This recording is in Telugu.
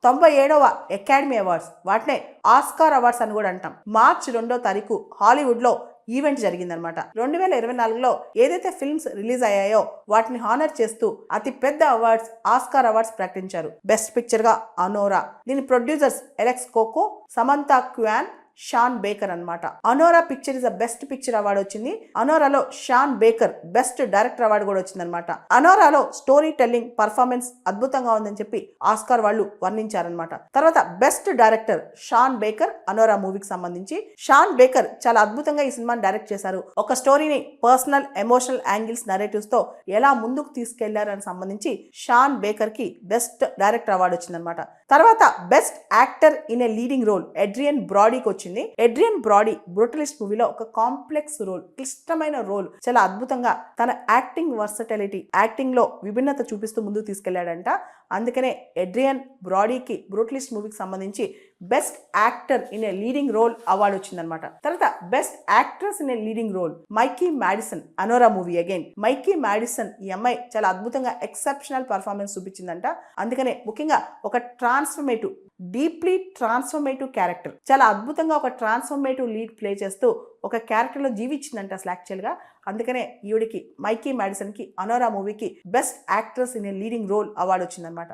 97వ అకాడమీ అవార్డ్స్, వాటినే ఆస్కార్ అవార్డ్స్ అని కూడా అంటాం, మార్చి 2వ తారీఖు హాలీవుడ్లో ఈవెంట్ జరిగిందనమాట. 2024లో ఏదైతే ఫిల్మ్స్ రిలీజ్ అయ్యాయో వాటిని హానర్ చేస్తూ అతి పెద్ద అవార్డ్స్ ఆస్కార్ అవార్డ్స్ ప్రకటించారు. బెస్ట్ పిక్చర్ గా అనోరా, దీని producers Alex Coco, Samantha Quan, Sean Baker అన్నమాట. Anora picture is the best picture award వచ్చింది. అనోరాలో Sean Baker best director award కూడా వచ్చింది అనమాట. అనోరాలో స్టోరీ టెల్లింగ్ పర్ఫార్మెన్స్ అద్భుతంగా ఉందని చెప్పి ఆస్కార్ వాళ్ళు వర్ణించారనమాట. తర్వాత best director Sean Baker, Anora మూవీకి సంబంధించి. షాన్ బేకర్ చాలా అద్భుతంగా ఈ సినిమాని డైరెక్ట్ చేశారు. ఒక స్టోరీని పర్సనల్ ఎమోషనల్ యాంగిల్స్ నరేటివ్స్ తో ఎలా ముందుకు తీసుకెళ్లారని సంబంధించి షాన్ బేకర్ కి బెస్ట్ డైరెక్టర్ అవార్డు వచ్చిందనమాట. తర్వాత best actor in a leading role Adrien బ్రాడీకి వచ్చింది. ఎడ్రియన్ బ్రాడీ బ్రూటలిస్ట్ మూవీలో ఒక కాంప్లెక్స్ రోల్, క్లిష్టమైన రోల్, చాలా అద్భుతంగా తన యాక్టింగ్ వర్సటిలిటీ, యాక్టింగ్ లో విభిన్నత చూపిస్తూ ముందుకు తీసుకెళ్లాడంట. అందుకనే ఎడ్రియన్ బ్రాడీకి బ్రూటలిస్ట్ మూవీకి సంబంధించి best actor in a leading role award వచ్చిందనమాట. తర్వాత best actress in a leading role Mikey Madison, Anora movie again. Mikey Madison, ఈ అమ్మాయి చాలా అద్భుతంగా ఎక్సెప్షనల్ పర్ఫార్మెన్స్ చూపించిందంట. అందుకనే ముఖ్యంగా ఒక ట్రాన్స్ఫర్మేటివ్, డీప్లీ ట్రాన్స్ఫర్మేటివ్ క్యారెక్టర్, చాలా అద్భుతంగా ఒక ట్రాన్స్ఫర్మేటివ్ లీడ్ ప్లే చేస్తూ ఒక క్యారెక్టర్లో జీవించిందంట అసలు యాక్చువల్గా. అందుకనే ఈవిడికి, మైకీ మ్యాడిసన్కి అనోరా మూవీకి best actress in a leading role award వచ్చిందనమాట.